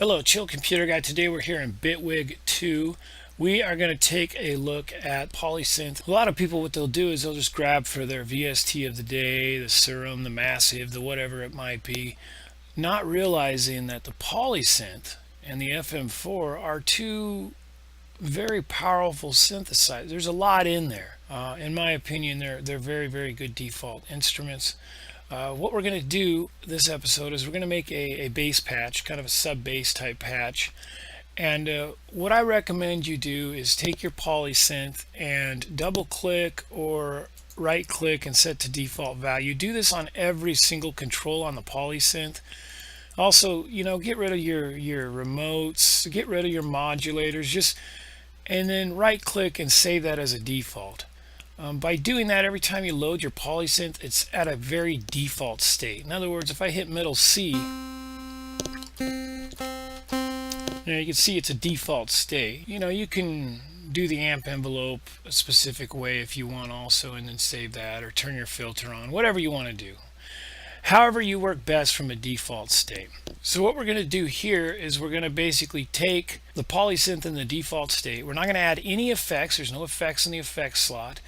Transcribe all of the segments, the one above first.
Hello, Chill Computer Guy. Today we're here in Bitwig 2. We are going to take a look at Polysynth. A lot of people, what they'll do is they'll just grab for their VST of the day, the Serum, the Massive, the whatever it might be, not realizing that the Polysynth and the FM4 are two very powerful synthesizers. There's a lot in there. In my opinion, they're very, very good default instruments. What we're going to do this episode is we're going to make a bass patch, kind of a sub-bass type patch. And what I recommend you do is take your Polysynth and double click or right click and set to default value. Do this on every single control on the Polysynth. Also, get rid of your remotes, get rid of your modulators, and then right click and save that as a default. By doing that, every time you load your Polysynth, it's at a very default state. In other words, if I hit middle C, you can see it's a default state. You can do the amp envelope a specific way if you want also, and then save that, or turn your filter on, whatever you want to do. However you work best from a default state. So what we're going to do here is we're going to basically take the Polysynth in the default state. We're not going to add any effects. There's no effects in the effects slot.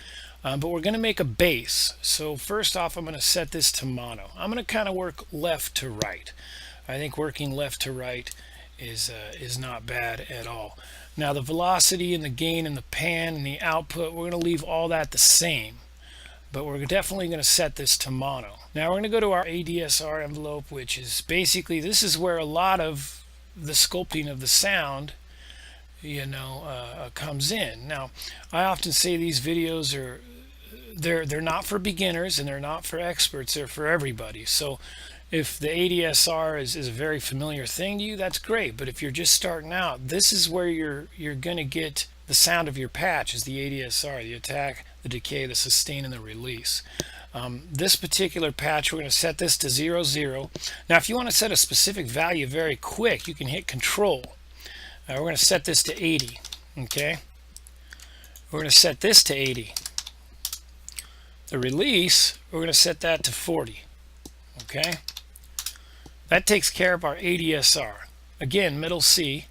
But we're going to make a bass. So first off, I'm going to set this to mono. I'm going to kind of work left to right. I think working left to right is not bad at all. Now the velocity and the gain and the pan and the output, we're going to leave all that the same. But we're definitely going to set this to mono. Now we're going to go to our ADSR envelope, which is basically, this is where a lot of the sculpting of the sound comes in. Now I often say these videos are they're not for beginners and they're not for experts, they're for everybody. So if the ADSR is a very familiar thing to you, that's great. But if you're just starting out, this is where you're going to get the sound of your patch, is the ADSR, the attack, the decay, the sustain, and the release. This particular patch, we're going to set this to 0, 0. Now if you want to set a specific value very quick, you can hit Control. We're going to set this to 80. Okay, we're going to set this to 80. The release, we're going to set that to 40. Okay, that takes care of our ADSR. Again, middle C.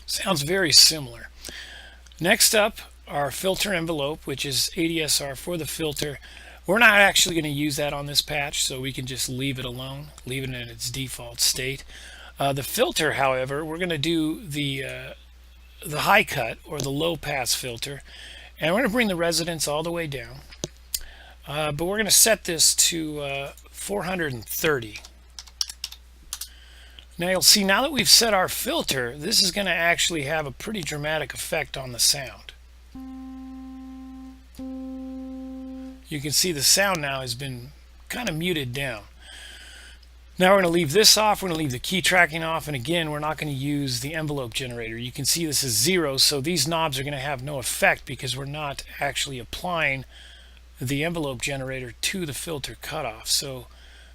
Sounds very similar. Next up, our filter envelope, which is ADSR for the filter. We're not actually going to use that on this patch, so we can just leave it alone, leave it in its default state. The filter, however, we're going to do the high cut or the low pass filter, and we're going to bring the resonance all the way down. But we're going to set this to 430. Now you'll see, now that we've set our filter, this is going to actually have a pretty dramatic effect on the sound. You can see the sound now has been kind of muted down. Now we're going to leave this off, we're going to leave the key tracking off, and again, we're not going to use the envelope generator. You can see this is 0, so these knobs are going to have no effect because we're not actually applying the envelope generator to the filter cutoff. So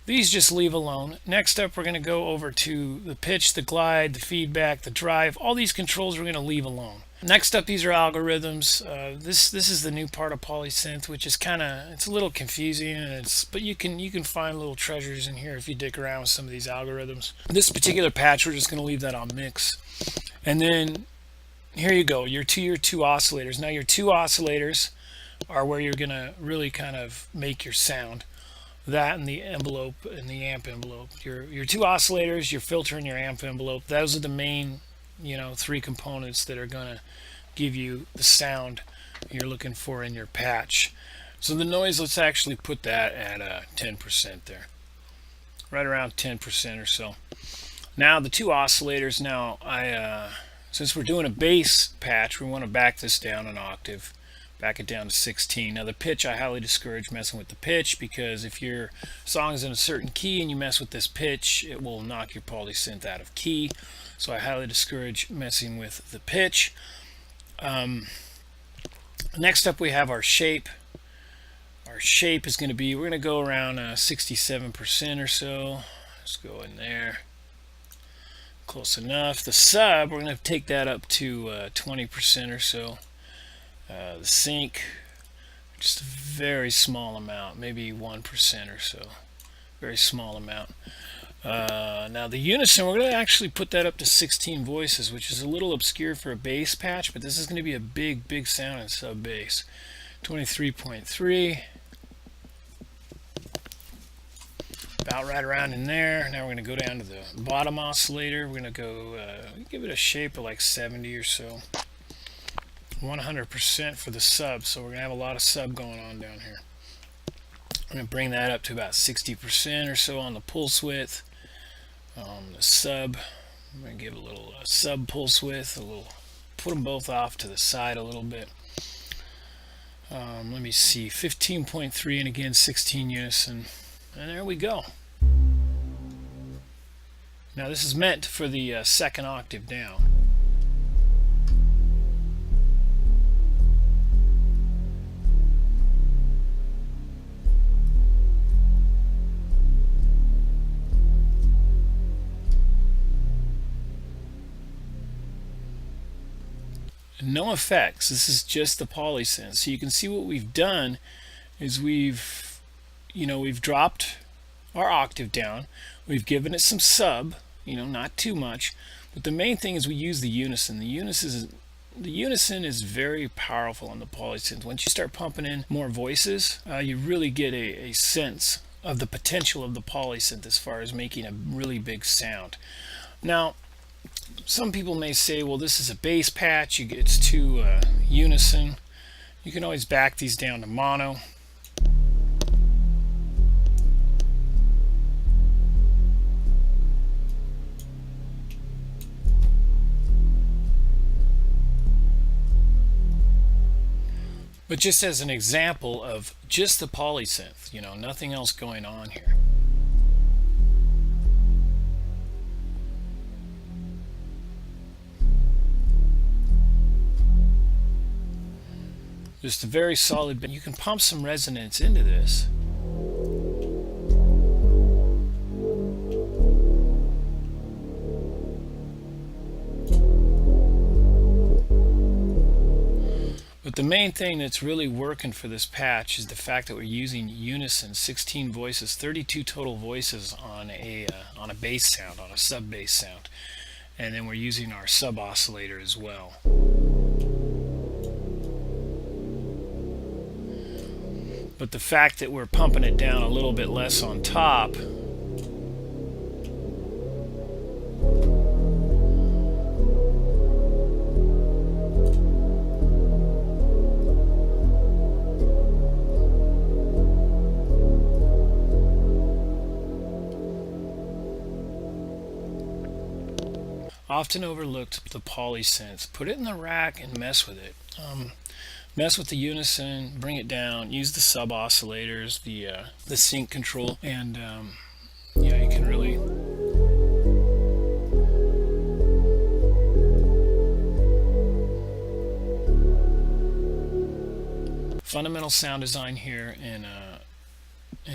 these just leave alone. Next up, we're going to go over to the pitch, the glide, the feedback, the drive. All these controls we're going to leave alone. Next up, these are algorithms. This is the new part of Polysynth, which is it's a little confusing, but you can find little treasures in here if you dig around with some of these algorithms. This particular patch, we're just going to leave that on mix. And then here you go, your two oscillators. Now your two oscillators are where you're going to really kind of make your sound. That and the envelope and the amp envelope. Your two oscillators, your filter, and your amp envelope. Those are the main, three components that are going to give you the sound you're looking for in your patch. So the noise, let's actually put that at 10% there, right around 10% or so. Now the two oscillators. Now since we're doing a bass patch, we want to back this down an octave. Back it down to 16. Now the pitch, I highly discourage messing with the pitch, because if your song is in a certain key and you mess with this pitch, it will knock your Polysynth out of key. So I highly discourage messing with the pitch. Next up, we have our shape. Our shape is going to be, we're going to go around 67% or so. Let's go in there. Close enough. The sub, we're going to take that up to 20% or so. The sync, just a very small amount, maybe 1% or so, very small amount. Now the Unison, we're going to actually put that up to 16 voices, which is a little obscure for a bass patch, but this is going to be a big sound in sub bass. 23.3. About right around in there. Now we're going to go down to the bottom oscillator. We're going to go give it a shape of like 70 or so. 100% for the sub, so we're going to have a lot of sub going on down here. I'm going to bring that up to about 60% or so on the pulse width. The sub, I'm going to give a little sub pulse width, put them both off to the side a little bit. Let me see, 15.3 and again 16 unison, and there we go. Now this is meant for the second octave down. No effects. This is just the Polysynth. So you can see what we've done is we've dropped our octave down. We've given it some sub, not too much, but the main thing is we use the Unison. The Unison is very powerful on the Polysynth. Once you start pumping in more voices, you really get a sense of the potential of the Polysynth as far as making a really big sound. Now, some people may say, well, this is a bass patch, it's too unison. You can always back these down to mono. But just as an example of just the Polysynth, nothing else going on here. Just a very solid, but you can pump some resonance into this. But the main thing that's really working for this patch is the fact that we're using Unison, 16 voices, 32 total voices on a bass sound, on a sub bass sound, and then we're using our sub oscillator as well. But the fact that we're pumping it down a little bit less on top, often overlooked, the Polysynth. Put it in the rack and mess with it. Mess with the Unison, bring it down, use the sub oscillators, the sync control, and yeah, you can really fundamental sound design here in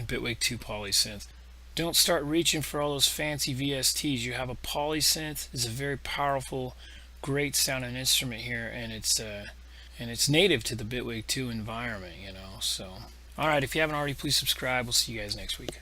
Bitwig 2 Polysynth. Don't start reaching for all those fancy VSTs. You have a Polysynth. It's a very powerful, great sounding instrument here, and it's native to the Bitwig 2 environment, So, all right, if you haven't already, please subscribe. We'll see you guys next week.